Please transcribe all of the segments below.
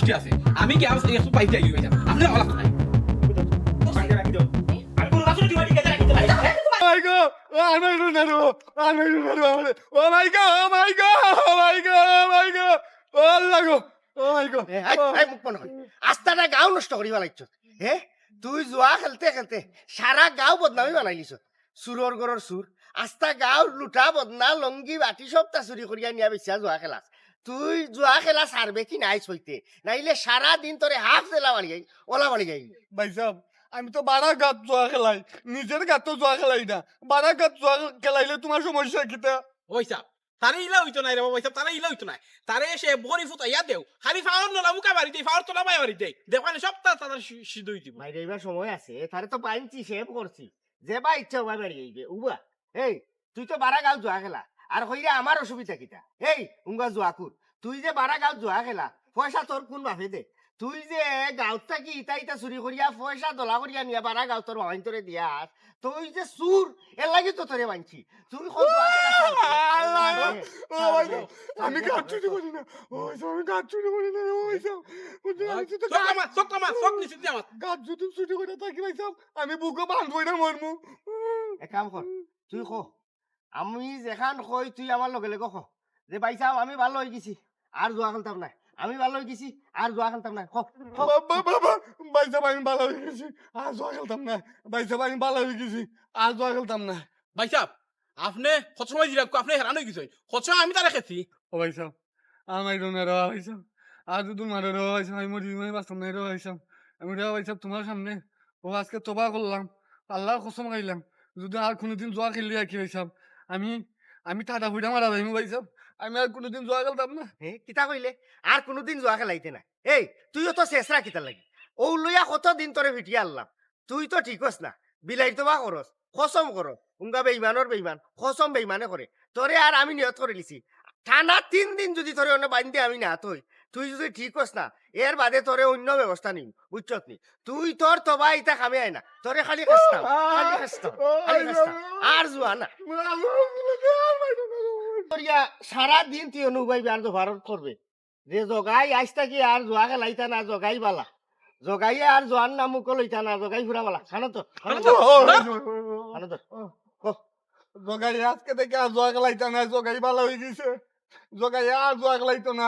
ঠিক আছে আমি কি আজ একটু পাইতে আইবি ভাইজান আপনি ওলা নাই আমি কোনো বাসন দিওয়ানি কেটে রাখতে পারি my god! Oh my god! Oh my god! Oh my god! Oh my god! Oh my god! Oh my god! Oh my god! মুখ বন্ধ কর আস্তাটা গাঁও নষ্ট করি বানাইছ হে তুই জুয়া খেলতে খেলতে সারা গাঁও বদনামি বানাইলিছ চুরর গরর চুর আস্তা গাঁও লুটা বদনা লঙ্গি বাটি সবটা চুরি করিয়া নিয়া বেচা জুয়া খেলাস তুই জুয়া খেলা সারবে কি নাই সইতে নাইলে সারা দিন তোরে হাফ জেলা বাড়ি যাই ওলা বাড়ি যাই ভাই সাহেব আমি তো বারা গাত জোয়া খেলাই নিজের গাত তো জোয়া খেলাই না বারা গাত জোয়া খেলাইলে তোমার সমস্যা কিতা ওইসা তারে ইলা হইতো নাই রে বাবা ওইসা তারে ইলা হইতো নাই তারে এসে বড়ি ফুটা ইয়া দেও খালি ফাওয়ার নলা মুকা বাড়ি দেই ফাওয়ার তোলা বাড়ি দেই দেখবেন সবটা তারা সিদ্ধ হই দিব মাইরে এবার সময় আছে তারে তো পাইছি সেভ করছি যে বা ইচ্ছা ভাই বাড়ি যাইবে উবা এই তুই তো বারা গাঁও জুয়া খেলা আর হইরা আমার অসুবিধা কিতা এই উঙ্গা জুয়া কুর তুই যে বারা গাঁও জুয়া খেলা পয়সা তোর কোন বাপে দে তুই যে গাঁত থাকি ইটা ইটা চুরি করিয়া পয়সা দলা করিয়া নিয়া বারা গাঁও তোর মাইন তোরে দিয়াস তুই যে সুর এর লাগি তো তোরে মানছি তুই আমি গাত চুরি করি না ওই সব আমি গাত চুরি করি না ওই সব সব নিছিস আমার গাত যদি চুরি করে থাকি ভাই সব আমি বুকে বাঁধবই না মরমু এক কাম কর তুই ক আমি যেখান কই তুই আমার লগে লগে ক যে ভাই সাহেব আমি ভালো হয়ে গেছি আর জুয়া খেলতাম না আমি ভালো হয়ে গেছি আর জুয়া খেলতাম না বাবা ভাই সাহেব আমি ভালো হয়ে গেছি আর জুয়া খেলতাম না ভাই সাহেব আমি ভালো হয়ে গেছি আর জুয়া খেলতাম না ভাই সাহেব আপনি কত সময় দিলাম আপনি হেরান হয়ে গেছেন কত সময় আমি তারা খেছি ও ভাই সাহেব আমার রোনা রা ভাই সাহেব আর যদি মারো রা ভাই সাহেব আমি মরি মানে বাস্তব নাই রা ভাই সাহেব আমি রা ভাই সাহেব তোমার সামনে ও আজকে তোবা করলাম আল্লাহর কসম খাইলাম যদি আর কোনোদিন জুয়া খেললি আর কি ভাই সাহেব আমি আমি টাটা ফুটা মারা যাইমু ভাই সাহেব আমি আর কোনোদিন জুয়া খেলতাম না হে কিতা কইলে আর কোনোদিন জুয়া খেলাইতে না এই তুইও তো শেষরা কিতা লাগি ও লইয়া কতদিন তোরে ভিটিয়ে আনলাম তুই তো ঠিক হস না বিলাই তো বা করস খসম করস উঙ্গা বেইমানর বেইমান খসম বেইমানে করে তোরে আর আমি নিয়ত করে লিছি টানা 3 দিন যদি তোরে অন্য বান্ধে আমি না তুই যদি ঠিক হস না এর বাদে তোরে অন্য ব্যবস্থা নিম বুঝছত নি তুই তোর তবা ইটা কামে আয় না তোরে খালি খাস্তাম আর জুয়া না করিয়া সারা দিন তুই অনুভব আর ভারত করবে যে জগাই আইসটা কি আর জোয়া খেলাইতা না জগাই বালা জগাইয়ে আর জোয়ার নাম মুখ লইতা না জগাই ফুরা বালা খানো তো জগাই আজকে থেকে আর জোয়া খেলাইতো না জগাই ভালো হয়ে গেছে জগাই আর জোয়া খেলাইতো না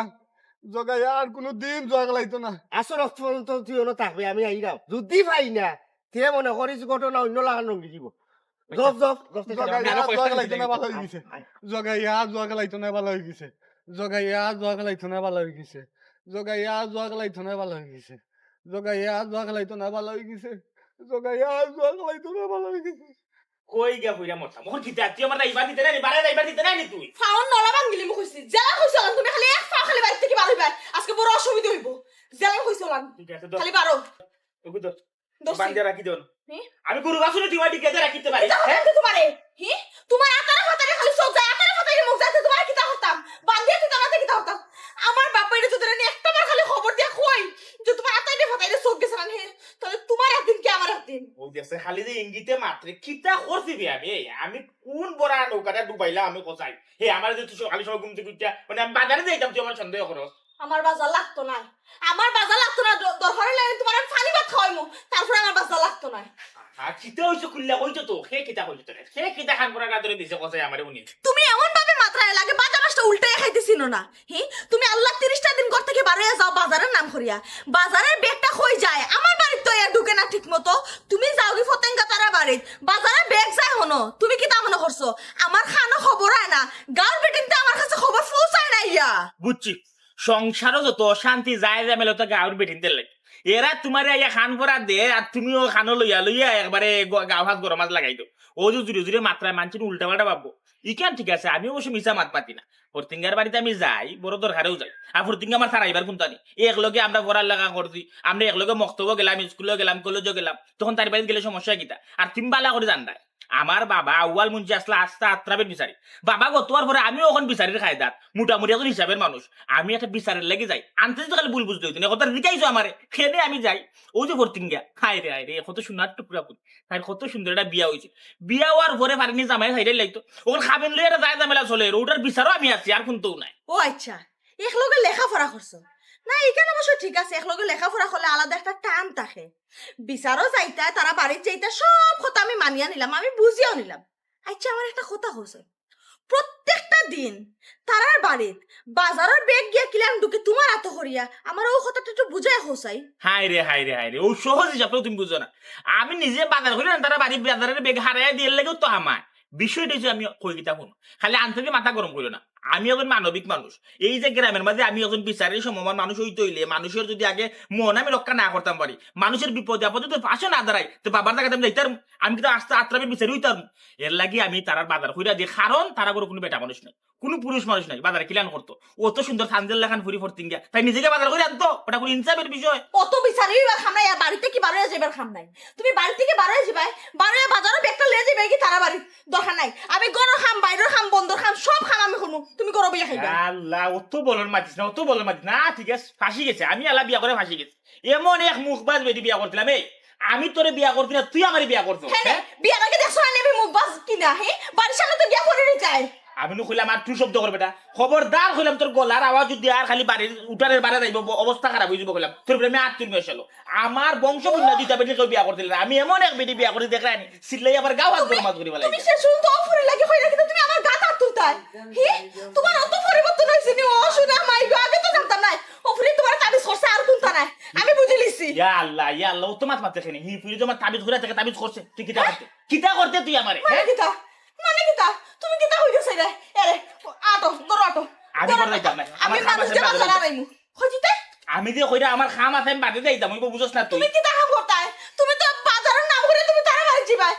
জগাই আর কোনোদিন জোয়া খেলাইতো না আসর পর্যন্ত তুই অন্য থাকবে আমি আইরাম যদি পাই না তে মনে করিস ঘটনা অন্য লাগান রঙি দিব জব জব জগাই আর জোয়া খেলাইতো না ভালো হয়ে গেছে জগাই আর জোয়া খেলাইতো না ভালো হয়ে গেছে জগাই আর জোয়া খেলাইতো না ভালো হয়ে গেছে জগাই আর জোয়া খেলাইতো না ভালো হয়ে গেছে জগাই আর জোয়া খেলাইতো না ভালো হয়ে গেছে জগাই আর জোয়া খেলাইতো না ভালো হয়ে গেছে কই গা কইরা মরতাম ওর কিতা তুই আমার রাইবা দিতে না বারে রাইবা দিতে না তুই ফাউন নলা ভাঙিলি মুখ হইছি জেলা কইছ তুমি খালি এক পা খালি বাইতে কি বাড়ি বাই আজকে বড় অসুবিধা হইব জেলা কইছ ঠিক আছে খালি বারো ওগো তো দোষী। বান্ধে রাখি দেন হি? আমি গরু বাসনে দিওয়ানি কেটে রাখিতে পারি হ্যাঁ তোমারে হি তোমার আকারে ফাতারে খালি সব যায় আকারে ফাতারে মুখ যাইতে তোমার কিতা হতাম বান্ধিয়ে তুই তামাতে কিতা হতাম আমার বাপাইরে যদি নি একটা বার খালি খবর দিয়া কই যে তোমার আতাইরে ফাতাইরে সব গেছ না হে তাহলে তোমার একদিন কি আমার একদিন ও দেশে খালি যে ইঙ্গিতে মাত্রে কিতা করছি বে আমি কোন বড় নৌকাটা ডুবাইলা আমি কোথায় হে আমার যে তুই খালি সময় ঘুমতে ঘুরতে মানে আমি বাজারে যাইতাম তুই আমার সন্দেহ করস আমার বাজার লাগতো না আমার বাজার লাগতো না দরকারে লাগে তোমার আমি পানি ভাত খাওয়াইমু তারপর আমার বাজার লাগতো না আর কিতা হইছে খুললা কইছো তো হে কিতা কইছো তো হে কিতা খান করা ধরে দিছে কোথায় আমারে উনি তুমি এমন ভাবে মাত্রায় লাগে বাজা মাছটা উল্টায় খাইতেছিনো না হি তুমি আল্লাহ 30টা দিন ঘর থেকে বার হয়ে যাও বাজারের নাম করিয়া বাজারের ব্যাগটা কই যায় আমার বাড়িতে তো ঢুকে না ঠিক মতো তুমি যাও কি ফতেঙ্গা তারা বাড়িত বাজারের ব্যাগ যায় হনো তুমি কি তা মনে করছো আমার খানো খবর হয় না গাঁর বেটিনতে আমার কাছে খবর পৌঁছায় না ইয়া বুঝছি সংসারও যত শান্তি যায় যায় মেলে তো গাঁর বেঠিনতে লাগে এরা তোমার ইয়া খান পরা দে আর তুমিও খানো লইয়া লইয়া একবারে গাও হাত গরম মাছ লাগাই দো ও যে জুড়ে জুড়ে মাত্রায় মানছেন উল্টা পাল্টা ভাববো ইকান ঠিক আছে আমি অবশ্য মিশা মাত পাতি না ফরতিঙ্গার বাড়িতে আমি যাই বড় দরকারেও যাই আর ফরতিঙ্গা আমার সারাইবার কোনটানি একলগে আমরা পড়ার লাগা করছি আমরা একলগে মক্তব্য গেলাম স্কুলে গেলাম কলেজে গেলাম তখন তার বাড়িতে গেলে সমস্যা কিটা আর তুমি বালা করে জানতাই আমার বাবা আউয়াল মুঞ্জি আসলে আস্তা আত্রাবের বিচারি বাবা গতোয়ার পরে আমিও এখন বিচারির খাই দাঁত মোটামুটি এখন হিসাবের মানুষ আমি একটা বিচারের লেগে যাই আনতে তো খালি ভুল বুঝতে হইতো না কথা রিকাইছো আমারে খেয়ে আমি যাই ও যে ফরতিঙ্গা খাই রে কত সুন্দর টুকরা পুরি তাই কত সুন্দর একটা বিয়া হয়েছে বিয়া হওয়ার পরে পারিনি জামাই সাইডে লাগতো ওখানে খাবেন লইয়া যায় জামেলা চলে ওটার বিচারও আমি আছি আর কোনটাও নাই ও আচ্ছা একলগে লেখাপড়া করছো না এখানে অবশ্য ঠিক আছে, একলগে লেখাপড়া করলে আলাদা একটা টান থাকে। বিচারও যাইতা, তারা বাড়ির যাইতা, সব কথা আমি মানিয়া নিলাম, আমি বুঝিয়াও নিলাম। আচ্ছা আমার একটা কথা হচ্ছে, প্রত্যেকটা দিন তারার বাড়িত বাজারের বেগ গিয়া কিলাম ঢুকে তোমার এত করিয়া আমার ও কথাটা একটু বুঝাই হোসাই। হাই রে ও সহজ হিসাবে তুমি বুঝো না। আমি নিজে বাজার করি না, তারা বাড়ি বাজারের বেগ হারাই দিয়ে লেগেও তো আমার বিষয়টা হচ্ছে আমি কই কিতা শুনো, খালি আন্তরিক মাথা গরম করিও না। আমি একজন মানবিক মানুষ, এই যে গ্রামের মাঝে আমি একজন বিচারের সমমান মানুষ হইতে হইলে মানুষের যদি আগে মন আমি রক্ষা না করতাম পারি, মানুষের বিপদে আপদে তো পাশে না দাঁড়াই, তো বাবার টাকা আমি যাইতাম, আমি কিন্তু আস্তে আত্রাবের বিচারি হইতাম। এর লাগি আমি তারার বাজার কইরা দিই, কারণ তারা কোনো বেটা মানুষ নাই, কোনো পুরুষ মানুষ নাই বাজারে কিলান করতো। ও তো সুন্দর সানজেল লেখান ফুরি ফরতিন গিয়া, তাই নিজেকে বাজার করে আনতো, ওটা কোনো ইনসাফের বিষয়। অত বিচারি বা খাম নাই, আর বাড়িতে কি বারোয়া যাবার খাম নাই। তুমি বাড়ি থেকে বারোয়া যাবাই, বারোয়া বাজারে বেগটা লিয়ে যাবে কি তারা বাড়ি দরকার নাই। আমি গরর খাম, বাইরের খাম, বন্ধর খাম, সব খাম আমি শুনো, তুমি গরো বিয়া খাইবা। আল্লাহ অত বলন মাতিস না, অত বলন মাতিস না, ঠিক আছে ফাঁসি গেছে, আমি আল্লাহ বিয়া করে ফাঁসি গেছে। এমন এক মুখবাজ বেটি বিয়া করছিলাম, এই আমি তোরে বিয়া করছি না, তুই আমার বিয়া করছো। হ্যাঁ বিয়ার আগে দেখছো না আমি মুখ বাস কিনা, হ্যাঁ বাড়ির সামনে তো গিয়া করে চাই। আমি নো কইলাম আর তুই শব্দ করবে না, খবরদার কইলাম তোর গলার আওয়াজ যদি আর খালি বাড়ির উঠানের বাড়ি যাইব অবস্থা খারাপ হয়ে যাবো কইলাম, তোর আমি আর তুমি আসলো আমার বংশ বুঝলা দিতা বেটি কেউ বিয়া করছিল না। আমি এমন এক বেটি বিয়া করে দেখলাম সিল্লাই আবার গাও হাত করে মাছ করি বলে। তুমি সে শুন তো ফুরি লাগে কইরা, কিন্তু তুমি আমার গাত হাত তুলতাই। হি তোমার অত পরিবর্তন হইছে নি, ও শুনে মাই গো, আগে তো জানতাম না ও ফুরি তোমার তাবিজ করছে আর কোনটা নাই, আমি বুঝি লিছি। ইয়া আল্লাহ ও তো মাছ মারতে খানি হি ফুরি তোমার তাবিজ ঘুরে থেকে তাবিজ করছে, তুই কিতা করতে তুই আমারে মানে কিতা, মানে কিতা, তুমি কিতা হইছে রে? আরে আটো গরো আটো, আমি বড় যাইতাম না, আমি আমার খাম মানুষ আছে জামা বাজারে। জানা রাইমু হইতে। আমি যে কইরা আমার খাম আছে আমি বাদে যাইতাম, ওই বুঝছ না তুই। তুমি কিতা কাম করতাই? তুমি তো বাজারের নাম করে তুমি তারা বাড়ি যাবাই,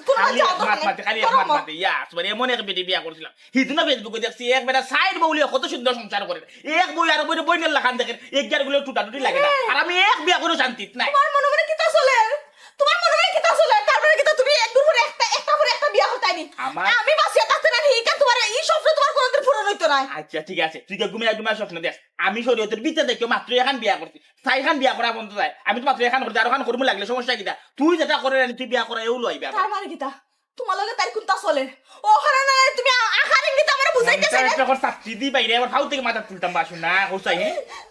কোন খালি যাও এক মাত মাতে, খালি এক মাত মাতে, ইয়া আসলে এমন এক বেটি বিয়া করছিলাম, হিদিনা ফেসবুকে দেখছি এক বেটা সাইড বউলি কত সুন্দর সংসার করে, এক বই আর বই বইনের লাখান দেখেন এক গিয়ার গুলো টুটাটুটি লাগে না, আর আমি এক বিয়া করে শান্তিত নাই। তোমার মনে মনে কিতা চলে, তোমার মনে মনে কিতা চলে, তারপরে কিতা তুমি একদূর পরে একটা পরে একটা বিয়া হতাইনি। আমার- আমি বাসিয়া থাকতে না হিকা তোমার এই স্বপ্ন তোমার কোনদিন পূরণ হইতো না। আচ্ছা ঠিক আছে, তুই ঘুমিয়ে ঘুমিয়ে স্বপ্ন দেখ, আমি শরীয়তের ভিতরে দেখি মাত্র এখন বিয়া করছি, চাইখান বিয়া করা বন্ধ যায়, আমি তো মাত্র এখন করছি, আর ওখান করবো লাগলে সমস্যা কিটা, তুই যেটা করে রানি তুই বিয়া করা এও লইবে। তার মানে কিতা তোমার লগে তাই কোনটা চলে, ওখানে না তুমি আখার ইঙ্গিত আমরা বুঝাইতেছ না। চাকরি দি বাইরে আমার ফাউ থেকে মাথা তুলতাম বাসুন না হোসাই,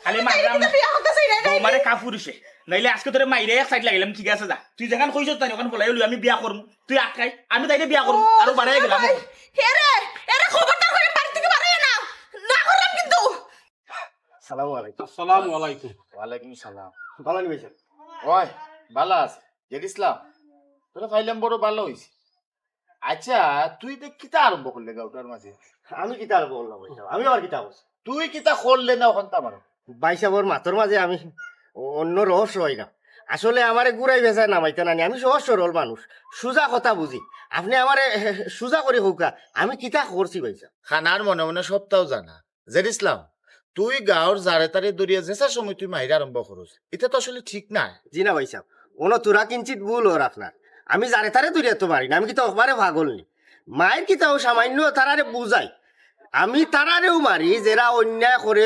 খালি তাই মারলাম কিন্তু বিয়া হতে চাই না। মানে কাপুরুষে নাইলে আজকে তোরে মাইরে এক সাইড লাগিলাম, ঠিক আছে যা, তুই যেখান কইছ তাই ওখান বলাই লই আমি বিয়া করবো, তুই আটকাই আমি তাইলে বিয়া করবো, আরো বাড়াই গেলাম। হেরে এরে খবরদার করে বাড়ি থেকে বাড়াইয়া না, না করলাম কিন্তু। সালামু আলাইকুম। আসসালামু আলাইকুম। ওয়ালাইকুম সালাম। ভালো নি ভাইসাব? ওই ভালো আছে জেরিসলাম, তোরা ফাইলাম বড় ভালো হইছে। আচ্ছা তুই তো কিতা আরম্ভ করলে গাউটার মাঝে? আমি কিতা আর বললাম ভাইসাব, আমি আর কিতা বলছি তুই কিতা করলে না ওখান তো আমার ভাইসাবর মাতর মাঝে আমি অন্য রহস্য হয় না। আসলে আমারে গুড়াই ভেজায় নামাইতে নানি, আমি সহজ সরল মানুষ, সোজা কথা বুঝি। আপনি আমারে সোজা করে হোকা আমি কিতা করছি ভাইসাব? খানার মনে মনে সপ্তাহ জানা জেরিসলাম, তুই গাঁর জারে তারে দরিয়া জেসার সময় তুই মাহির আরম্ভ করছ, এটা তো আসলে ঠিক না। জি না ভাইসাব, কোনো তোরা কিঞ্চিত ভুল ওর আপনার, আমি যারে তারে দূরিয়ে তো পারি না, আমি কিতা ওখানে ভাগল নি। মায়ের কিতাও সামান্য তারারে বুঝাই, আমি তারারেও মারি যারা অন্যায় করে,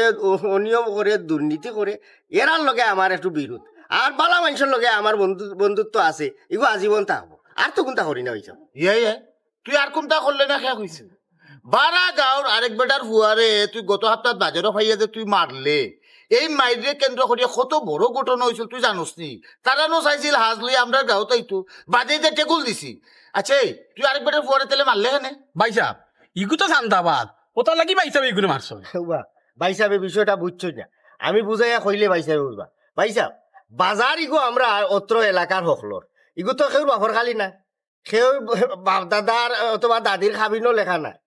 অনিয়ম করে, দুর্নীতি করে, এরার লগে আমার একটু বিরোধ। আর বালা মানুষের লগে আমার বন্ধুত্ব আছে, এগুলো আজীবন থাকবো, আর তো কোনটা করি না ভাইসাব। ইয়ে তুই আর কোনটা করলে না খেয়া হয়েছে বারা গাঁর আরেক বেটার হুয়ারে তুই গত সপ্তাহ বাজারও ফাইয়া যে তুই মারলে, এই মাইরে কেন্দ্র করিয়া কত বড় ঘটনা হয়েছিল তুই জানোস নি? তারা নো চাইছিল হাজ লই আমরা গাঁও তাইতো বাজে যে টেকুল দিছি। আচ্ছা তুই আরেক বেটার হুয়ারে তেলে মারলে হেনে? ভাই সাহেব ইগু তো শান্তাবাদ, ওটা লাগি ভাই সাহেব এগুলো মারছ। ভাইসাব এই বিষয়টা বুঝছই না, আমি বুঝাইয়া কইলে ভাইসাব বুঝবা। ভাইসাব বাজার ইগো আমরা অত্র এলাকার হকলর, ইগো তো কেউ বাপর খালি না, কেউ বাপ দাদার অথবা দাদির খাবিনও লেখা নাই।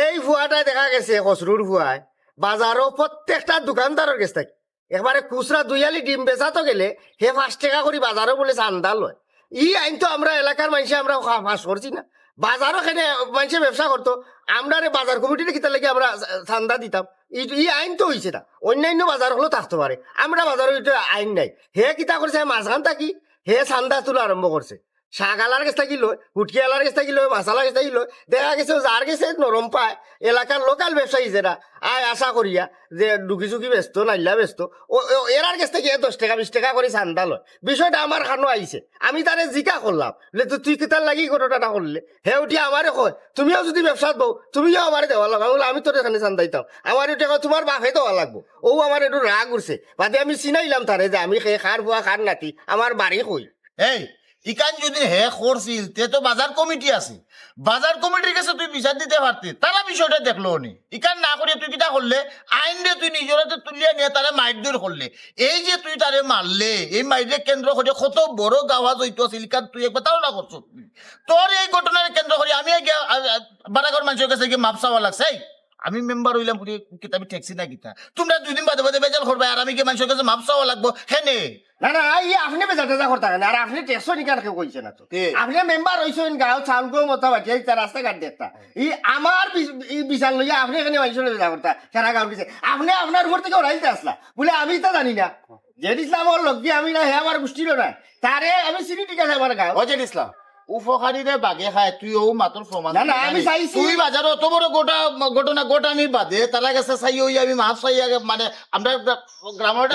এই ফুয়াটাই দেখা গেছে খসরুর ফুয়ায় বাজারও প্রত্যেকটা দোকানদারের কাছ থেকে একবারে খুচরা দুইয়ালি ডিম বেচা তো গেলে হে 5 টাকা করে বাজারও বলে চান্দা লয়। ই আইন তো আমরা এলাকার মানুষে আমরা ফাঁস করছি না, বাজারও খেনে মানুষে ব্যবসা করতো, আমরা বাজার কমিটির কিতা লাগে আমরা চান্দা দিতাম। ই আইন তো হয়েছে না, অন্যান্য বাজার হলেও থাকতে পারে, আমরা বাজারে আইন নাই। হে কিতা করছে মাঝখান থাকি হে চান্দা তোলা আরম্ভ করছে। শাগালার কাছে থাকিল হুটকিয়ালার কাছে থাকিল মাসালার কাছে থাকিল দেখা গেছে যার কাছে নরম পায় এলাকার লোকাল ব্যবসায়ী যারা আয় আশা করিয়া যে ডুকি চুকি ব্যস্ত নাইলা ব্যস্ত এরার কাছ থেকে 10 টাকা 20 টাকা করে চান্দা লয় বিষয়টা আমার খানো আইছে আমি তারে জিকা করলাম তুই কেতার লাগি ঘটনাটা করলে হে উঠি আমারে কয় তুমিও যদি ব্যবসাত বউ তুমিও আমারে দেওয়া লাগবে বলে আমি তোর এখানে চান্দাইতাম আমার এটা তোমার বাপে দেওয়া লাগবো ও আমার একটু রাগ উঠছে বাদে আমি চিনাইলাম তারে যে আমি খার বুয়া খার নাতি আমার বাড়ি কই এই ইকান যদি হে করছিল তে তো বাজার কমিটি আছে বাজার কমিটির কাছে তুই বিচার দিতে পারতি তারা বিষয়টা দেখলো নি ইকান না করে তুই কিটা করলে আইন দিয়ে তুই নিজের হাতে তুলিয়া নিয়ে তারে মাইর করলে এই যে তুই তারে মারলে এই মাইরে কেন্দ্র করে কত বড় গাওয়া জইতো আছিল ইকান তুই একবার তাও না করছো তোর এই ঘটনার কেন্দ্র করে আমি বারাগর মানুষের কাছে গিয়ে মাপ চাওয়া লাগছে আমি মেম্বার হইলাম কিতাবি ঠেকছি না কিতা তোমরা 2 দিন বাদে বাদে বেজাল করবে আর আমি কি মানুষের কাছে মাপ চাওয়া লাগবো হেনে না না এই আপনি বেজাটা করতে না আর আপনি টেস্টও নিকার কেউ কইছে না তো আপনি মেম্বার হইছেন গাঁও চাউল গো মতো বাটিয়া তার রাস্তাঘাট দেখতা এই আমার বিশাল লইয়া আপনি এখানে মানুষের বেজা করতা সারা গাঁও কিছু আপনি আপনার উপর থেকে ওরাইতে আসলা বলে আমি তো জানি না জেড ইসলাম ওর লোক দিয়ে আমি না হে আমার গোষ্ঠীরও না তারে আমি চিনি ঠিক আছে আমার গাঁও অজেদ ইসলাম উপকারীরে বাগে খায় তুই ও মাত্র প্রমাণ না না আমি চাইছি তুই বাজারে অত বড় ঘটনা গোটানির বাদে তারা কাছে চাই ওই আমি মাছ চাই আগে মানে আমরা গ্রামের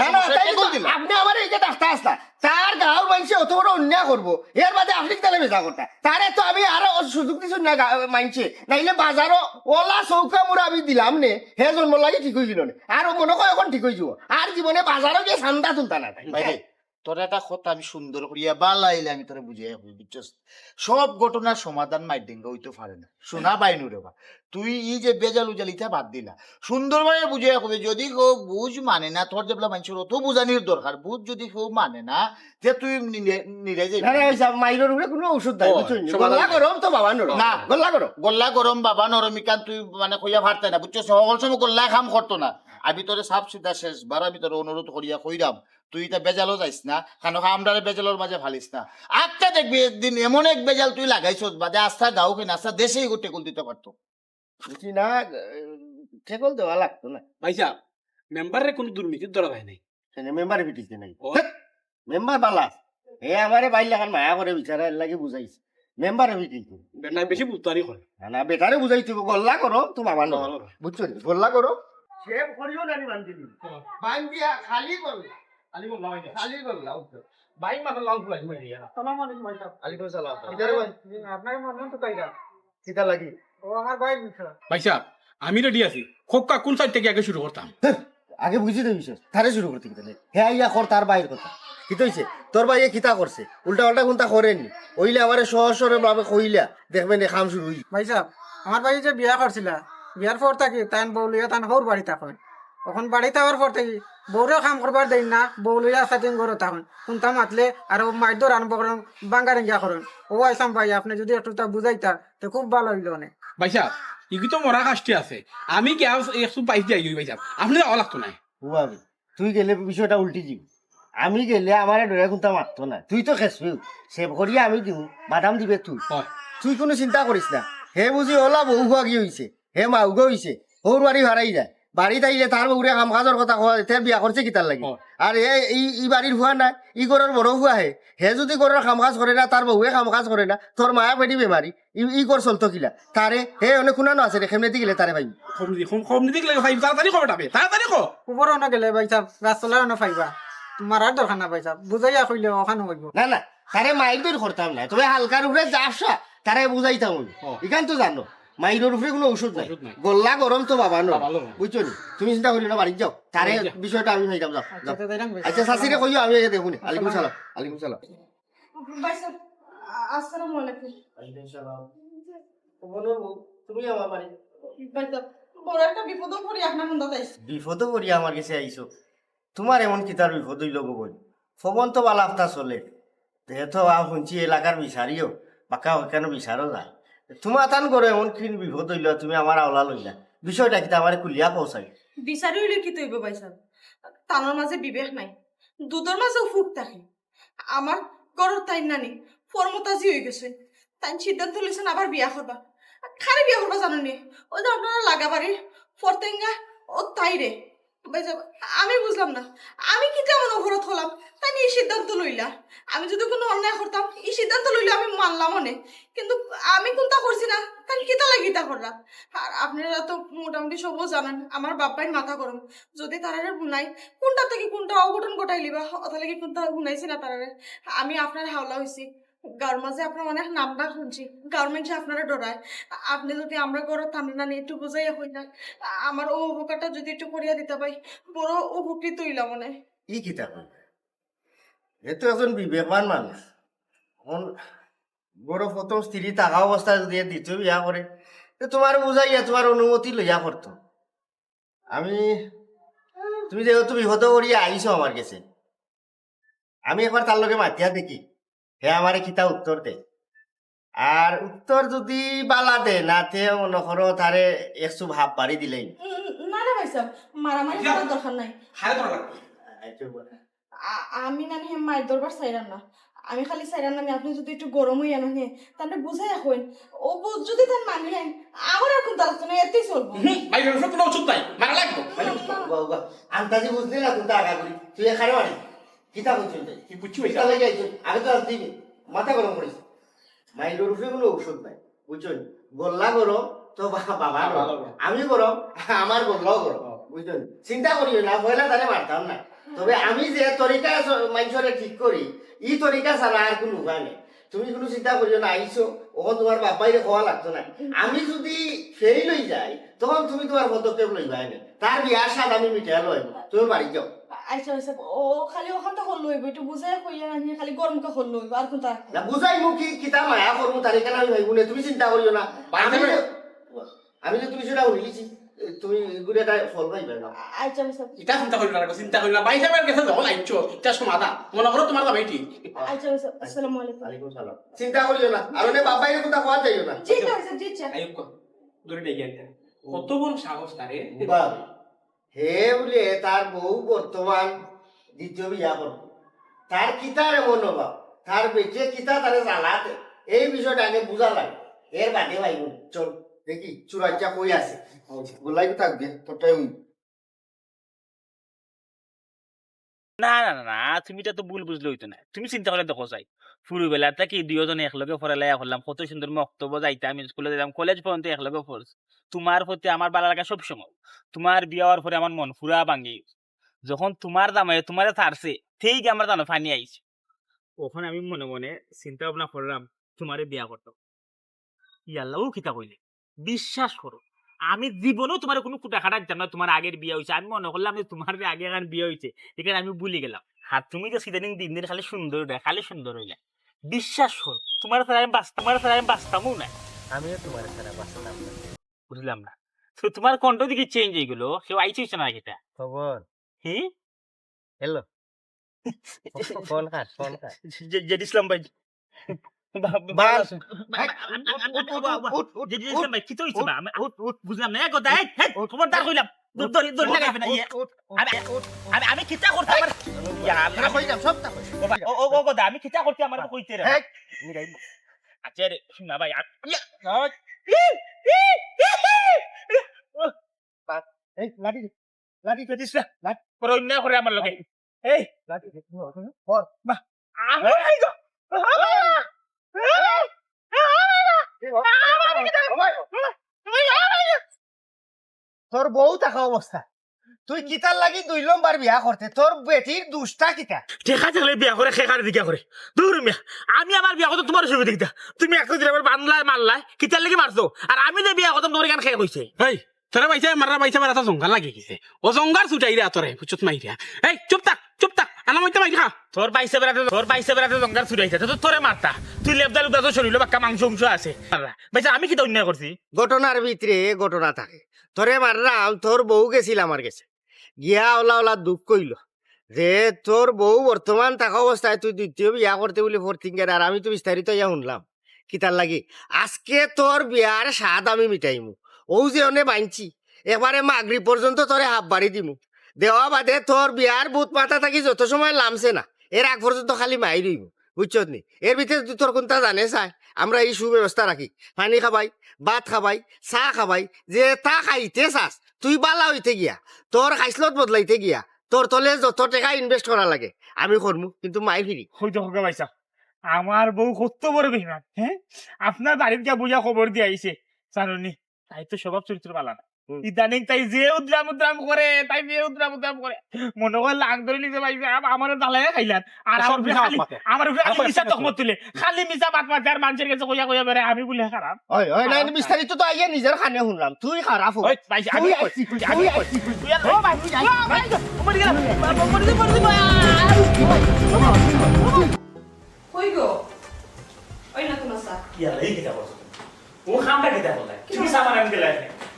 আপনি আমার এইটা ডাক্তার আসলা তার গাঁওর মানুষ অত বড় অন্যায় করবো এর বাদে আপনি তাহলে বেজা করতা তারে তো আমি আরো সুযোগ দিচ্ছি না মানছে নাইলে বাজারও ওলা চৌকা মোড়া আমি দিলাম নে হে জন্ম লাগে ঠিক হয়ে গেল আর মনে হয় এখন ঠিক হয়ে যাব আর জীবনে বাজারও গিয়ে ঠান্ডা তুলতা না তোর একটা কথা আমি সুন্দর করিয়া বালাইলে আমি তোরা বুঝিয়ে বুঝছস সব ঘটনার সমাধান মাইডিঙ্গা হইতে পারে না শোনা বাইনু রে বা তুই এই যে বেজাল উজালিটা বাদ দিলা সুন্দরভাবে বুঝিয়ে কবে যদি কেউ বুঝ মানে না তোর যেগুলা মানুষের অত বুঝানির দরকার বুঝ যদি কেউ মানে না যে তুই নিরাই যাবি মাইরের উপরে কোনো ওষুধ নাই গল্লা গরম তো বাবা নরম না গল্লা গরম বাবা নরমিকান তুই মানে কইয়া ভারতে না বুঝছো সকল সময় গল্লা কাম করতো না আমি তোরে সাপ সিধা শেষবার আমি তোর অনুরোধ করিয়া কইরাম তুই এটা বেজালও যাইস না কারণ আমরা বেজালের মাঝে ভালিস না আটটা দেখবি একদিন এমন এক বেজাল তুই লাগাইছ বাদে আস্থা গাও কিনা আস্থা দেশেই টেকুল দিতে পারতো বুঝছি না ঠেকল দেওয়া লাগতো না ভাই সাহেব মেম্বারের কোনো দুর্নীতির ধরা হয় নাই মেম্বার পিটিছে নাই মেম্বার বালা হে আমারে বাইর লাগান মায়া করে বিচারা এর লাগে বুঝাইছে মেম্বারে পিটিছে না বেশি বুঝতারি করে না বেটারে বুঝাইতে গল্লা করো তুমি আমার বুঝছো গল্লা করো শেভ করিও না বান্ধিলি বান্ধিয়া খালি করলা আলি বল ভাই খালি করলা ভাই মাথা লাল ফুলাই মারি না সালাম আলাইকুম ভাই সাহেব আলাইকুম সালাম ইদারে ভাই আপনাকে মানলাম তো তাইরা কিটা লাগি ও আমার ভাই বিষয় ভাই সাহেব আমি রেডি আছি খোকা কোন সাইড থেকে আগে শুরু করতাম আগে বুঝি তো বিশেষ তারে শুরু করতে কিতা হে আইয়া কর তার বাইর কথা কি হইছে তোর ভাই কিতা করছে উল্টা উল্টা কোনটা করেননি ওইলে আমারে সহজ সরল ভাবে কইলা দেখবেন খাম শুরু হই ভাই সাহেব আমার ভাই যে বিয়া করছিল বিয়ার পর থাকি তাইন বউ লইয়া তান হর বাড়ি থাকেন এখন বাড়িতে হওয়ার পর থাকি বউরেও কাম করবার দেই না বউ লইয়া সাথে ঘরে থাকেন কোনটা মাতলে আর মাইর দর আনব করেন বাঙ্গারে গিয়া করেন ও আইসাম ভাই আপনি যদি একটু তা বুঝাইতা তো খুব ভালো হইল অনেক ভাই সাহেব ইগি তো মরা কাজটি আছে আমি কি একশো পাইস দিয়ে ভাই সাহেব আপনি যাওয়া লাগতো না হুয়াবি তুই গেলে বিষয়টা উল্টি যাবি আমি গেলে আমার ডরে কোনটা মারতো না তুই তো খেসবি সেভ করিয়া আমি দিও বাদাম দিবে তুই তুই কোনো চিন্তা করিস না হে বুঝি ওলা বউ খুয়াগি হইছে হে মাউগ হইছে সৌর বাড়ি ভাড়াই যায় বাড়িতে আইলে তার বউরে কাম কাজর কথা কয় তার বিয়া করছে কিতার লাগে আর ই বাড়ির হুয়া না ই ঘরের বড় হুয়া হে যদি ঘরের কাম কাজ করে না তার বউয়ে কাম কাজ করে না তোর মায়া পেটি বেমারি ই কর চলতো কিলা তারে হে অনেক শুনানো আছে রে খেমনে গেলে তারে ভাই কমনি গেলে ভাই তাড়াতাড়ি খবর পাবে তাড়াতাড়ি কো উপরে না গেলে ভাই সাহেব গাছ চলার না পাইবা মারার দরকার না ভাই সাহেব বুঝাইয়া কইলে ওখানে হইব না না তারে মাইর বের করতাম না তবে হালকার উপরে যাবসা তারে বুঝাইতাম এখান তো জানো মাইরের উপরে কোনো ওষুধ নাই গল্লা গরম তো বাবা নো বুঝছো নি তুমি চিন্তা করি না বাড়ি যাও তারে বিষয়টা আমি ভাইতাম যাও আচ্ছা শাশিরে কইও আমি দেখুন আলাইকুম সালাম আলাইকুম সালাম আসসালামু আলাইকুম আলাইকুম সালাম তুমি আমার বাড়ি বড় একটা বিপদ পড়ি আপনার মন দাইছি বিপদ করি আমার কাছে আইছো তোমার এমন কি তার বিপদ হইল গো বই ফবন তো বালা আফতা চলে যেহেতু শুনছি এলাকার বিচারিও বাঁকা কেন বিচারও যায় তোমার তান করো এমন কি বিপদ হইল তুমি আমার আওলা লইলা বিষয়টা কি আমার কুলিয়া পৌঁছাই বিচারি হইলে কি তৈব ভাই সাহেব তানোর মাঝে বিবেক নাই দুধের মাঝেও ফুক থাকে আমার গরর তাই নানি ফর্মতাজি হয়ে গেছে তাই সিদ্ধান্ত লইছেন আবার বিয়া করবা খালি বিয়া করবা জানো নি ওই যে আপনারা লাগা বাড়ির ফরতেঙ্গা ও তাই রে ভাইজান আমি বুঝলাম না, আমি কি তেমন অপরাধ হলাম তাই নিয়ে এই সিদ্ধান্ত লইলা? আমি যদি কোনো অন্যায় করতাম এই সিদ্ধান্ত লইলে আমি মানলাম মনে, কিন্তু আমি কোনটা করছি না তাই কিতা লাগি তা করলাম। আর আপনারা তো মোটামুটি সবও জানেন আমার বাপ্পাই মাথা গরম, যদি তারারে বুনাই কোনটা থেকে কোনটা অঘটন ঘটাই লিবা অথা লাগি কোনটা বুনাইছি না তারারে। আমি আপনার হাওলা হয়েছি, গাঁর মাঝে আপনার অনেক নামটা শুনছি, গার্মেন্টসে আপনারা ডরায়। আপনি যদি আমরা ঘর টানে না নিয়ে একটু বুঝাইয়া হই না, আমার ও উপকারটা যদি একটু করিয়া দিতে পাই বড় উপকৃত হইলাম মনে। ই কিতা করবে? এ তো একজন বিবেকবান মানুষ। এখন বড় প্রথম স্ত্রী থাকা অবস্থায় যদি দ্বিতীয় বিয়া করে, তোমার বুঝাইয়া তোমার অনুমতি লইয়া করতো। তুমি যেহেতু বিপদ করিয়া আইছো আমার কাছে, আমি একবার তার লগে মাতিয়া দেখি হে আমারে কিতা উত্তর দে। আর উত্তর যদি বালা দে না তে মনে করো তারে একটু ভাব বাড়ি দিলেই। না না ভাই সাহেব, মারামারি করার দরকার নাই। হারে তোরা লাগবে আমি না হে মায়ের দরবার চাইলাম না, আমি খালি চাইলাম না আপনি যদি একটু গরম হইয়া না হে তাহলে বুঝাই হইন ও যদি তার মানলেন আমার আর কোন দাঁড়াতো না, এতেই চলবো। ভাই কোনো ওষুধ নাই মারা লাগবে আন্তাজি বুঝলি না কোনটা আগা করি তুই এখানে মারি কিতা বলছিস কি বুঝছি ভাই কিতা লেগে আইছো আগে তো আসবি মাথা গরম করিস মাইলোর উপরে কোনো ঔষধ নাই বুঝছো গল্লা গরম তো বাবা আমি গরম আমার গল্লাও গরম বুঝছো চিন্তা করিও না পয়লা তারে মারতাম না তবে আমি যে তরিকা মানুষরে ঠিক করি ই তরিকা ছাড়া আর কোনো উপায় নেই তুমি কোনো চিন্তা করিও না আইছো ওখান তোমার বাপাইরে খাওয়া লাগতো না আমি যদি ফেল হয়ে যাই তখন তুমি তোমার পদক্ষেপ লইবাই না তার বিয়ার স্বাদ আমি মিটাই লইব তুমি বাড়ি যাও আচ্ছা আচ্ছা ও খালি ওখানটা হল লইব একটু বুঝাই কইয়া না খালি গরমকে হল লইব আর কোনটা না বুঝাই মু কি কিতা মায়া করবো তার এখানে আমি ভাইবো না তুমি চিন্তা করিও না আমি যে তুমি সেটা উলিছি তুমি এগুলো একটা ফল পাইবে না আচ্ছা আচ্ছা এটা চিন্তা করি না চিন্তা করি না ভাই সাহেবের কাছে যখন আইছো এটা সমাধা মনে করো তোমার দাম এইটি আচ্ছা আচ্ছা আসসালামু আলাইকুম। ওয়ালাইকুম সালাম চিন্তা করিও না আর ওনে বাবাইরে কথা কোয়া যাইও না জি স্যার জি স্যার। আইব ধরে ডেকে আনতে কত বড় সাহস তারে বাবা হে বলে তার বউ বর্তমান দ্বিতীয় বিয়া করবো তার কিতার মনোভাব তার বেটে কিতা তারে জ্বালাতে এই বিষয়টা আগে বুঝা লাগে এর বাদে ভাইব চল দেখি চুরাইটা কই আছে গোলাই থাকবে তোরটাই ওই না না না না তুমি তো ভুল বুঝলে হইতো না তুমি চিন্তা করে দেখো যাই ফুরুবেলা থেকে দুইজনে একলগে পড়ালেখা করলাম কত সুন্দর মক্তব্য যাইতাম স্কুলে যেতাম কলেজ পর্যন্ত একলগে পড়ছি তোমার প্রতি আমার ভালো লাগা সবসময় তোমার বিয়ে হওয়ার পরে আমার মন পুরা ভাঙি যখন তোমার দামে তোমার ছাড়ছে ঠিক আমার দানো ফানি আইছে ওখানে আমি মনে মনে চিন্তা ভাবনা করলাম তোমারে বিয়া করতো ইয়াল্লাও কিতা কইলে বিশ্বাস করো আমি জীবনেও তোমার কোনো কুটা খাটা দিতাম না তোমার আগের বিয়ে হয়েছে আমি মনে করলাম যে তোমার যে আগে এখন বিয়ে হয়েছে এখানে আমি ভুলে গেলাম আর তুমি যে সিদানিং দিন দিন খালি সুন্দর খালি সুন্দর হইলে বিশ্বাস করো তোমার ছাড়া আমি বাঁচতামও না আমিও তোমার সারা বাঁচতাম বুঝলাম না তো তোমার কণ্ঠ দিকে চেঞ্জ হয়ে গেলো কেউ আইছে না এটা খবর হি হ্যালো ফোন কাট জেড ইসলাম ভাই বুঝলাম না কথা খবরদার কইলাম আমি খিচা করতে আমি খিচা করতে আমার কইতে রে আচ্ছা রে শুনা ভাই এই লাঠি লাঠি দিস না করে অন্যায় করে আমার লোকে এই লাঠি তোর বউ থাকা অবস্থা তুই কিতার লাগি 2 নম্বর বিয়া করতে তোর বেটির দুষ্টা কিতা দেখা থাকলে বিয়া করে খেকার দিকা করে দূর মিয়া আমি আমার বিয়া করতে তোমার সুবিধা দিতা তুমি একটা দিলে বানলাই মারলাই কিতার লাগি মারছো আর আমি যে বিয়া করতাম তোমার গান খেয়ে কইছে এই তোরা বাইসা মারা এত জঙ্গাল লাগি গেছে ও জঙ্গার ছুটাই রে তোরে পুচুত মাইরা এই চুপ থাক আনা মাইতে মাইরা তোর বাইসে বেড়াতে জঙ্গার ছুটাইছে তো তোরে মারতা তুই লেবদা লুদা তো শরীর বাক্কা মাংস আছে বাইসা আমি কি তো অন্যায় করছি ঘটনার ভিতরে ঘটনা থাকে তোরে মারলাম তোর বউ গেছিল আমার কাছে গিয়া ওলা দুঃখ কইল যে তোর বউ বর্তমান থাকা অবস্থায় তুই দ্বিতীয় বিয়া করতে বলি ফোরথিঙ্গের আর আমি তো বিস্তারিত ইয়া শুনলাম কিতার লাগি আজকে তোর বিয়ার স্বাদ আমি মিটাইমু ও যে অনে বাঁধছি এবারে মাগরি পর্যন্ত তোরে হাফ বাড়ি দিমু দেওয়া বাদে তোর বিয়ার বুত মাথা থাকি যত সময় লামছে না এর আগ পর্যন্ত খালি মাই রইব বুঝছো নি এর ভিতরে তুই তোর কোনটা জানে চাই আমরা এই সুব্যবস্থা রাখি পানি খাবাই ভাত খাবাই চাহ খাবাই যে তা খাইতে চাস তুই বালা হইতে গিয়া তোর খাইসলত বদলাইতে গিয়া তোর তলে যত টাকা ইনভেস্ট করা লাগে আমি করমু কিন্তু মাই ফিরি হইতো হোক ভাইসা আমার বউ কত বড় বেইমান হ্যাঁ আপনার বাড়ির গিয়া বুঝা খবর দিয়ে আইছে জানুনি তাই তো স্বভাব চরিত্র ভালো না ইদানিং তাই যে উদ্রাম করে তাই যে উদ্রাম করে মনে হয় লাং ধরে লিখে ভাই আমার দালাই খাইলাম আর সব মিছা বাত মাতে। আমার উপরে খালি মিছা তকমত তুলে খালি মিছা বাত মাতে আর মানুষের কাছে কইয়া বেড়ে আমি বলে খারাপ ওই ওই না বিস্তারিত তো আইয়া নিজের খানে শুনলাম তুই খারাপ ওই ভাই আমি তুই আর ও ভাই মরে গেলাম কই গো ওই না তোমার স্যার কি আর এই কিতা বলছ ও খামটা কিতা বলে তুমি সামান আনতে দিলা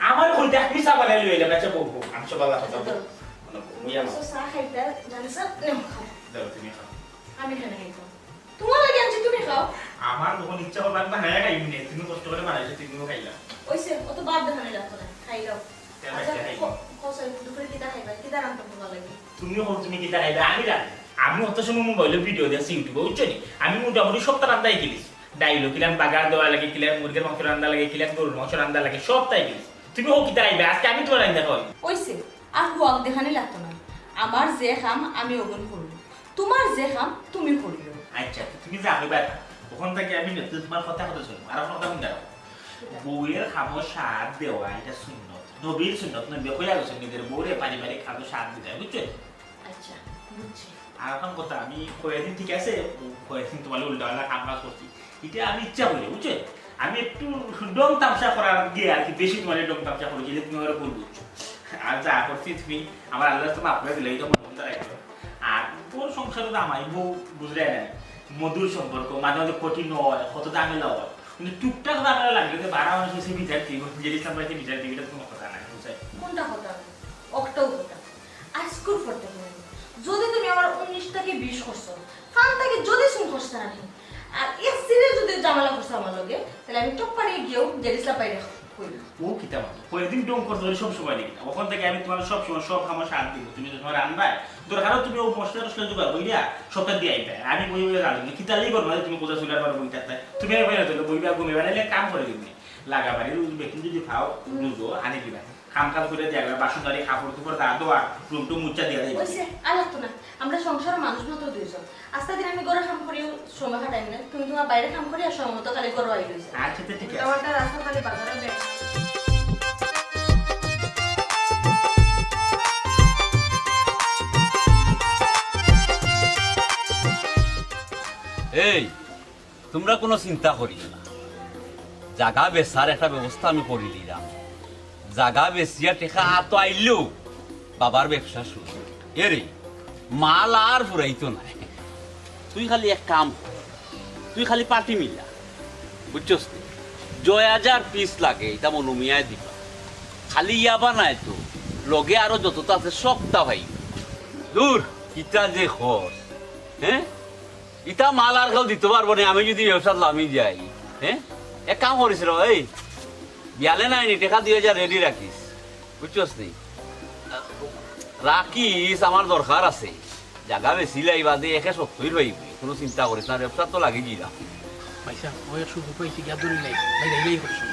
আমার কইতে আপনি সামান লইলে এলাম আচ্ছা বউ আমি সব আল্লাহ কথা বল মুইয়া তো চা খাইতে জানি স্যার নেম খাও দাও তুমি খাও আমি খাই নাই খাও তোমার লাগে আনছি তুমি খাও আমার যখন ইচ্ছা করবে আমি বানায় খাইবি না তুমি কষ্ট করে বানাইছো তুমিও খাইলা ওইসে অত বাদ দেখানে লাগতো না খাই দাও তেল আচ্ছা বাইতে খাইবি। কসাই দুপুরে কিটা খাইবা কিটা রান্না করবা লাগে তুমিও হোক তুমি কিতা খাইবে আমি জানি আমি অত সময় মোবাইলে ভিডিও দিয়েছি ইউটিউবে বুঝছো নি আমি মোটামুটি সপ্তাহ রান্নাই গেলিছি ডাইলো কিলাম বাগার দেওয়া লাগে কিলাম মুরগির মাংস রান্না লাগে কিলাম গরুর মাংস রান্না লাগে সবটাই গেলিছি তুমি হোক কিতা খাইবে আজকে আমি তোমার রান্না খাওয়াই ওইসে আর হুয়াক দেখানে লাগতো না আমার যে খাম আমি ওগুন করব তোমার যে খাম তুমি করিও আচ্ছা তুমি যাবে বেটা ওখান থেকে আমি তোমার কথা শুনবো আর কথা শুনতে দাও বউয়ের খাবো স্বাদ দেওয়া এটা সুন্নত নবীর সুন্নত নবী কইয়া গেছেন নিজের বউরে পারিবারিক খাদ্য স্বাদ দিতে হয় বুঝছো আচ্ছা বুঝছি আর এখন কথা আমি কয়েকদিন ঠিক আছে কয়েকদিন তোমার উল্টা পাল্টা কাম কাজ করছি এটা আমি ইচ্ছা করি বুঝছো আমি একটু ডং তামসা করার গিয়ে আর কি বেশি তোমার ডং তামসা করে গেলে তুমি ওরা বলবো আর যা করছি তুমি আমার আল্লাহ তোমার আপনার দিলে এটা মনে রাখবে আর তোর সংসারে তো আমায় বউ বুঝলে না মধুর সম্পর্ক মাঝে মাঝে কঠিন হয় কত ঝামেলা হয় কিন্তু টুকটাক ঝামেলা লাগলে তো বারা মানুষ এসে বিচার দিই যে ইসলাম ভাইকে বিচার দিই এটা তোমার কথা না বুঝাই কোনটা কথা অক্টাও কথা আজকুর করতে পারি যদি তুমি আমার 19 থেকে 20 করছো ফান থেকে যদি শুন করছ না আর এক সিরে যদি ঝামেলা করছ আমার লগে তাহলে আমি টপ পাড়িয়ে গিয়েও জেরিসলা পাইরে কইলাম ও কিতা মাত্র কয়েকদিন ডং করতে হলে সব সময় দেখি ওখান থেকে আমি তোমার সব সময় সব আমার সাথ দিব তুমি তো তোমার রান্না দরকার তুমি ও মশলা টসলা জোগাড় বইয়া সবটা দিয়ে আইবে আমি বই বই রান্না কিতালেই করবো তুমি কোথা চলে আর বই থাকতে তুমি আর বইয়া চলে বইবা ঘুমে বেড়াইলে কাম করে দিবি লাগা বাড়ি বেকিং যদি খাও বুঝো আনি দিবা কাম কাজ করে দিয়া বাসন দাঁড়িয়ে কাপড় টুপড় দা দোয়া রুম টুম মুচ্ছা দিয়া দিবি ওইসে আর লাগতো না আমরা সংসারের মানুষ মাত্র দুইজন আস্তে দিন আমি ঘরে কাম করি সময় কাটাই না তুমি তোমার বাইরে কাম করি আর সময় মতো খালি ঘরে আই গেছে আচ্ছা তো ঠিক আছে আমারটা রাস্তা খালি বাজারে ব্যাগ এই তোমরা কোনো চিন্তা করিও না জাগা বেচার একটা ব্যবস্থা আমি করে দিলাম জাগা বেচিয়া টেকা তো আইলেও বাবার ব্যবসা শুরু এরে মাল আর ফুরাইতো নাই তুই খালি এক কাম কর, তুই খালি পাটি মিলা বুঝছস নি? 6,000 পিস লাগে এটা মনুমিয়ায় দিবা খালি ইয়াবা নাই তো লগে আরো যতটা আছে সবটা ভাই দূর কিতা যে খস হ্যাঁ ইটা মাল আর কেউ দিতে পারবো না আমি যদি ব্যবসা লামি যাই হ্যাঁ এক কাম করিস এই বিয়ালে নাই নি টেকা 2,000 রেডি রাখিস বুঝছস নি রাখিস আমার দরকার আছে জায়গা বেশি লাইবা দিয়ে একে 70 হইবি কোনো চিন্তা করিস না ব্যবসা তো লাগে গিলা পয়সা ওই শুধু কইছি গিয়া দূরে নাই ভাই যাইলেই করছো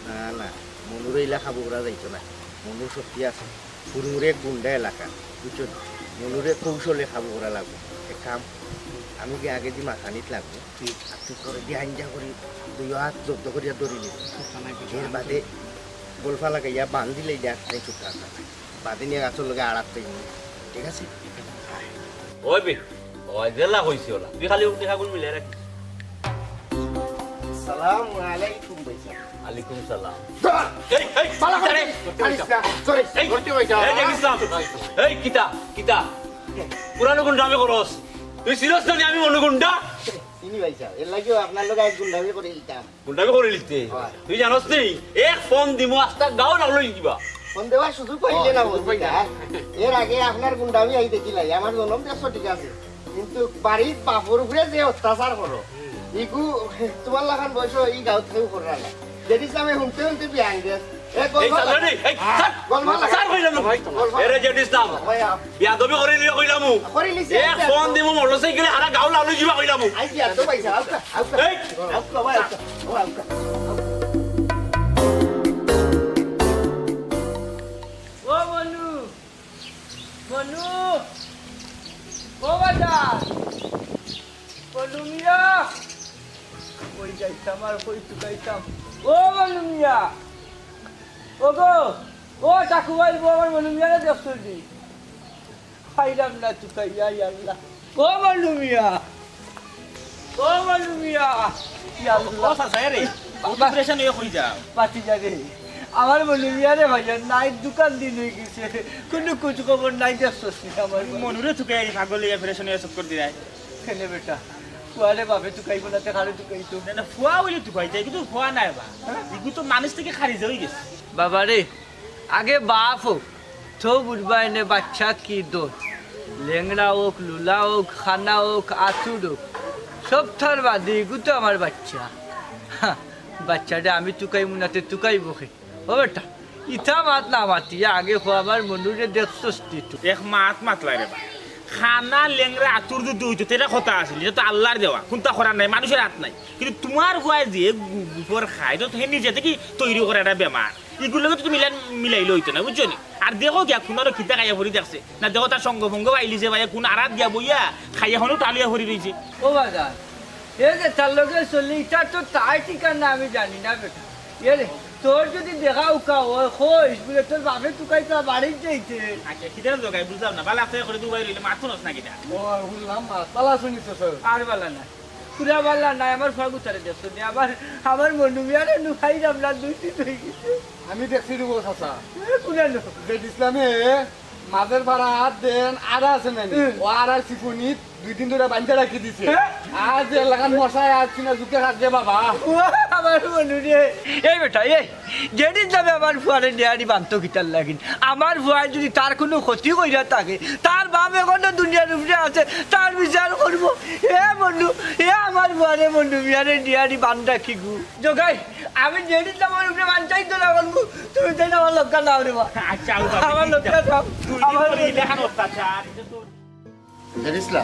না না মনুরে ইলা খাবো ওরা যাইতো না মনুর শক্তি আছে ফুরমুরে গুন্ডা এলাকা বুঝছো মনুরে কৌশলে খাবো ওরা লাগবে এক কাম আমি কি আগে দি মাখানিত লাগবো আর তুই করে দিয়ে আঞ্জা করি 2 হাত জব্দ করিয়া ধরি নিবি এর বাদে গোলফা লাগাইয়া বান দিলে দেখ তাই চুপটা বাদে নিয়ে গাছের লগে আড়াত পাই ঠিক আছে ওই বে ওই জেলা কইছি ওলা তুই খালি টেকা গুণ মিলাই রাখিস সালাম আলাইকুম ভাইসা আলাইকুম সালাম এই এই পালা করে সরি এই এই দেখিসলাম এই কিতা কিতা পুরানো গুন্ডা আমি করস তুই সিরিয়াস না আমি মনে গুন্ডা চিনি ভাইসা এর লাগিও আপনার লগে এক গুন্ডামি করে দিতাম গুন্ডামি করে লিখতে তুই জানোস নি এক ফোন দিমু আস্তা গাও লাগলো দিবা ফোন দেওয়া শুধু কইলে না বলতে এর আগে আপনার গুন্ডামি আই দেখিলাই আমার জন্ম দেশ ঠিক আছে কিন্তু বাড়ির বাপুর উপরে যে অত্যাচার করো ইগু তোমার লাগান বয়স এই গাঁত কেউ করে না যদি আমি শুনতে শুনতে বিয়াং দেশ এই সালনি এই স্যার কইলাম ভাই এরে যে দিছলাম বিয়া দবি করে নিয়ে কইলাম এক ফোন দিমু মোটরসাইকেলে হারা গাও লাগলো দিবা কইলাম আই কি আর তো পয়সা আউকা আউকা এই আউকা ভাই আউকা আউকা মনু ও বাজার মনু মিয়া কই যাইতাম আর কই টুকাইতাম ও মনু মিয়া ও গো ও টাকু ভাই আমার মনু মিয়ারে দেখছো দি খাইলাম না টুকাইয়া আল্লাহ ও মনু মিয়া ও মনু মিয়া ও চাচা রে অপারেশন হয়ে কই যাও পাতি যাবে আমার মনে মিয়ারে ভাইয়া নাইট দোকান দিন হয়ে গেছে কোনো কুচ খবর নাই দেখছস আমার মনুরে তুকে এই পাগল এই অপারেশন হয়ে চক্কর দিলাই খেলে বেটা কুয়ারে বাপে তুকাইব না খালে তুকাইতো না না ফুয়া হইলে তুকাই যায় কিন্তু ফুয়া নাই বা এগু তো মানুষ থেকে খারিজ হয়ে গেছে বাবা রে আগে বাপ হোক তো বুঝবা এনে বাচ্চা কি দোষ লেংড়া হোক লুলা হোক খানা হোক আতুর হোক সব থার বাদে এগু তো আমার বাচ্চা হ্যাঁ, বাচ্চাটা আমি তুকাই মুনাতে তুকাই বকে ও বেটা ইথা মাত না মাতিয়া আগে হওয়াবার মনুরে দেখছস তুই এক মাত মাতলাই রে বা খানা লেংরা আতুর যদি হইতো তেটা কথা আছিল এটা তো আল্লাহর দেওয়া কোনটা করা নাই মানুষের হাত নাই কিন্তু তোমার ভয় যে গুপর খায় তো হে নিজে থেকে তৈরি করে একটা বেমার এগুলোকে তো মিলাইলে হইতো না বুঝছো নি আর দেখো গিয়া কোনারও খিতা খাইয়া ভরি দেখছে না দেখো তার সঙ্গ ভঙ্গ পাইলিছে ভাই কোন আরাত গিয়া বইয়া খাইয়া হলেও টালিয়া ভরি রয়েছে ও বাজার এ যে তার লোকে চলি এটা তো তাই ঠিকানা আমি জানি না বেটা এ রে তোর যদি দেখা উকা হয় খোঁজ বলে তোর বাপে তুকাই তো বাড়ির যাইতে আচ্ছা খিদের দোকাই বুঝলাম না বালা থেকে করে দুবাই রইলে মাথু নস না কিটা ও বললাম মাতালা শুনিস আর বালা না পুরা বালা নাই আমার ফাগু তারে দেখছো নি আমার মনু মিয়ারে নুখাই আমরা দুই দিন হয়ে গেছে আমি দেখছি দিব চাচা কোনা নো যে ইসলামে মাঝের ভাড়া হাত দেন আড়া আছে না ও আড়ার চিকুনিত 2 দিন ধরে বান্ধা রাখি দিছে আজ এলাকার মশাই আজ কিনা জুকে খাচ্ছে বাবা আমার মনু রে এই বেটা এই যেদিন যাবে আমার ফুয়ারে নেয়ারি বান্ত গিটার লাগিন আমার ফুয়ার যদি তার কোনো ক্ষতি কইরা থাকে তার বাপ এখনো দুনিয়ার উপরে আছে তার বিচার করবো এ মনু এ আমার ফুয়ারে মনু মিয়ারে নেয়ারি বান রাখি গু জগাই আমি যেদিন আমার উপরে বাঞ্চাই তো না বলবো তুমি তাই আমার লক্ষ্য নাও রে বা আচ্ছা আমার লক্ষ্য নাও আমার দেখান অত্যাচার জানিসলা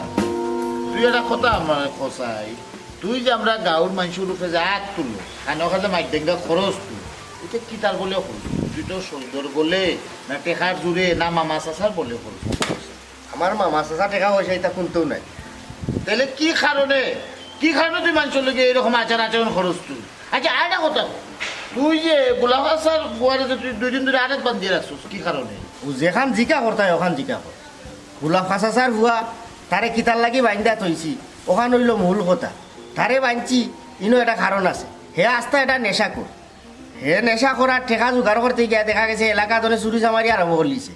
তুই একটা কথা আমার কসাই তুই যে আমরা গাঁৱৰ মানুষের উপরে যে আগ তুলো খানা খাতে মাইক ডেঙ্গা খরচ তুই এটা কি তার বলে খরচ তুই তো সৌদর বলে না টেকার জুড়ে না মামা চাচার বলে খরচ আমার মামা চাচা টেকা পয়সা এটা কোনটাও নাই তাহলে কি কারণে তুই মানুষের লোকে এরকম আচার আচরণ খরচ তুই আচ্ছা আর একটা কথা তুই যে গোলাপাচার বুয়ারে যে তুই 2 দিন ধরে আরেক বাদ দিয়ে রাখছিস কি কারণে ও যেখান জিকা করতাই ওখান জিকা কর গোলাপ ফাঁসাচার হুয়া তারে কিতার লাগি বান্ধা থইছি ওখান হইল মূল কথা তারে বাঁধছি ইনো একটা কারণ আছে হে আস্তা এটা নেশা কর হে নেশা করার ঠেকা জোগাড় করতে গিয়া দেখা গেছে এলাকা ধরে চুরি চামারি আরম্ভ করলিছে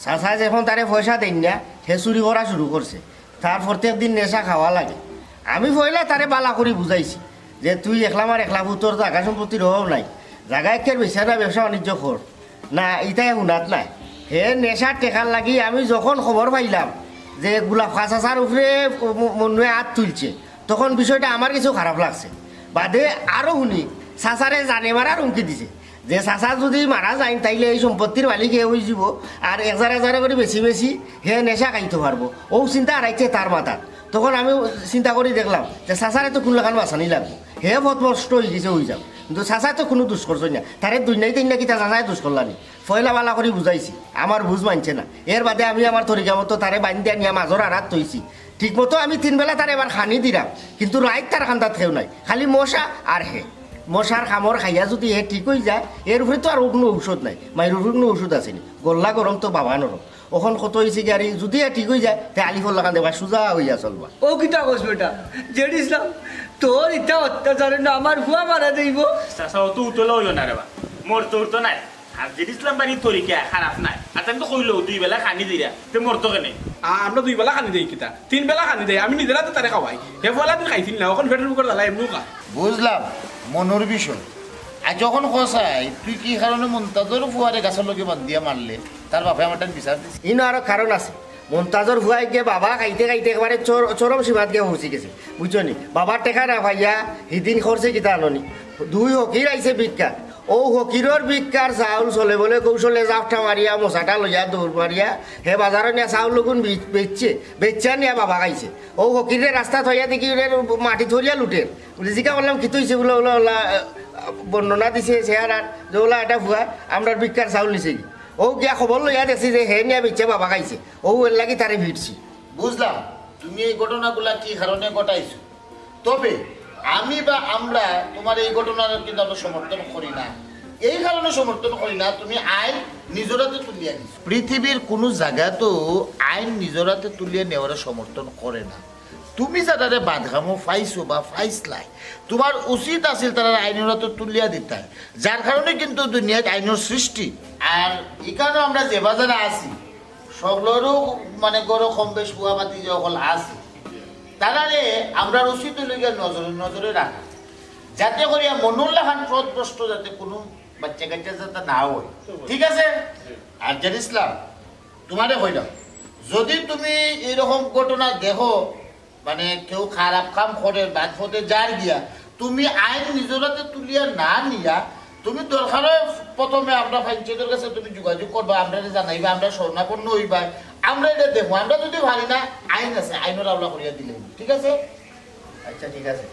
চাচা যখন তারে পয়সা দেন না হে চুরি করা শুরু করছে তার প্রত্যেক দিন নেশা খাওয়া লাগে আমি পয়লা তারে বালা করে বুঝাইছি যে তুই একলামার একলা তোর জাগা সম্পত্তির অভাব নাই জাগা একের বেচা না ব্যবসা বাণিজ্য কর না ইটাই শুনাত নাই হে নেশার টেকার লাগি আমি যখন খবর পাইলাম যে গোলাপ ফাঁসাচার উপরে মনুয়ে হাত তুলছে তখন বিষয়টা আমার কিছু খারাপ লাগছে বাদে আরও শুনি চাচারে জানে মারার হুমকি দিছে যে চাচা যদি মারা যায় তাইলে এই সম্পত্তির মালিক হে হয়ে যাব আর 1000 করে বেশি হে নেশা খাইতে পারবো ও চিন্তা আড়াইছে তার মাথাত তখন আমি চিন্তা করে দেখলাম যে চাচারে তো কোনো লাগান বাঁচানি লাগবো হে বহুত নষ্ট হয়ে গেছে হয়ে যাব কিন্তু চাচাই তো কোনো দুষ করছে না তারে 2 নাই 3 নাকি তা চাচাই দুষ করলানি ফয়লা বালা করে বুঝাইছি আমার বুঝ মানছে না এর বাদে আমি আমার তরিকা মতো তারে বান্ধিয়া নিয়ে মাজর আড়াত তৈছি ঠিক মতো আমি 3 বেলা তারে এবার খানি দিলাম কিন্তু রাইত তার খান্দাত খেও নাই খালি মশা আর হে মশার খামর খাইয়া যদি হে ঠিক হয়ে যায় এর উপরে তো আর কোনো ঔষধ নাই মায়ের উপরে কোনো ওষুধ আসেনি গল্লা গরম তো বাবা নরম ওখন কত হয়েছে কি আর যদি ঠিক হয়ে যায় তে আলিফর লাগান দেবা সোজা হইয়া চলবা ও কিতা কস বেটা জেডিসলাম তোর ইটা অত্যাচারে না আমার ভুয়া মারা দেইব চাচা তো উতলা হইল না রে বা মোর তোর তো নাই আর যে ইসলাম বাড়ির তরিকা খারাপ নাই আর আমি তো কইলো 2 বেলা খানি দিরা তে মোর তো কেনে আমরা 2 বেলা খানি দেই কিতা 3 বেলা খানি দেই আমি নিজেরা তো তারে খাওয়াই হে বলা দিন খাইছিল না এখন ফেটের উপর জ্বালাই এমনি খা বুঝলাম মনোর বিষয় আর যখন কসাই তুই কি কারণে মন্তাজর ফুয়ারে গাছের লোকে বান্ধিয়া মারলে তার বাপে আমার বিচার দিছে ইনো আরো কারণ আছে মন্তাজর ভুয়াই গিয়ে বাবা খাইতে খাইতে একেবারে চরম সীমাত গিয়ে পৌঁছে গেছে বুঝছো নি বাবার টেকা না ভাইয়া হিদিন খরচে কিতা আননি 2 হকির আইছে ভিক্ষা ও হকিরর ভিক্ষার চাউল চলে বলে কৌশলে জাফটা মারিয়া মশাটা লইয়া দৌড় মারিয়া হে বাজারে নিয়ে চাউল লগুন বেচা নিয়ে বাবা খাইছে ও হকিরে রাস্তা থইয়া দেখি মাটি ধরিয়া লুটের জিকা বললাম কি তুইছে বলে ওলা বর্ণনা দিছে চেহারার যে ওলা এটা ভুয়া আমরা ভিক্ষার চাউল নিছে কি ও গিয়া খবর লইয়া দেখছি যে হে নিয়া বেচে বাবা খাইছে ও এর লাগি তারে ভিড়ছি। বুঝলাম তুমি এই ঘটনাগুলা কি কারণে ঘটাইছো, তবে আমি বা আমরা তোমার এই ঘটনার কিন্তু আমরা সমর্থন করি না। এই কারণে সমর্থন করি না, তুমি আইন নিজের হাতে তুলিয়া নিছো। পৃথিবীর কোনো জায়গা তো আইন নিজের হাতে তুলিয়া নেওয়ার সমর্থন করে না। তুমি যারা বাদঘামো পাইছো বা পাইছলাই, তোমার উচিত আছিল তারা আইনের হাতে তুলিয়া দিতে, যার কারণে কিন্তু দুনিয়ায় আইনের সৃষ্টি। আর এখানেও আমরা যে বাজারে আছি সকলেরও মানে গরো কম বেশ বুয়া বাতি যে সকল আছে, তারারে আমরা উচিত লইয়া নজরে নজরে রাখা, যাতে করিয়া মনুল্লাহ খান প্রশ্ন যাতে কোনো বাচ্চা কাচ্চা যাতে না হয়, ঠিক আছে? আর জান ইসলাম তোমারে কইলাম, যদি তুমি এরকম ঘটনা দেখো মানে কেউ খারাপ কাম করে বাদ হতে যার গিয়া, তুমি আইন নিজের হাতে তুলিয়া না নিয়া তুমি দরকার প্রথমে আমরা পঞ্চায়েতের কাছে তুমি যোগাযোগ করবা, আমরা জানাইবা, আমরা স্বর্ণাপন্ন হইবা, আমরা এটা দেখবো। আমরা যদি পারি না আইন আছে, আইনের আমরা করিয়া দিলে, ঠিক আছে? আচ্ছা ঠিক আছে।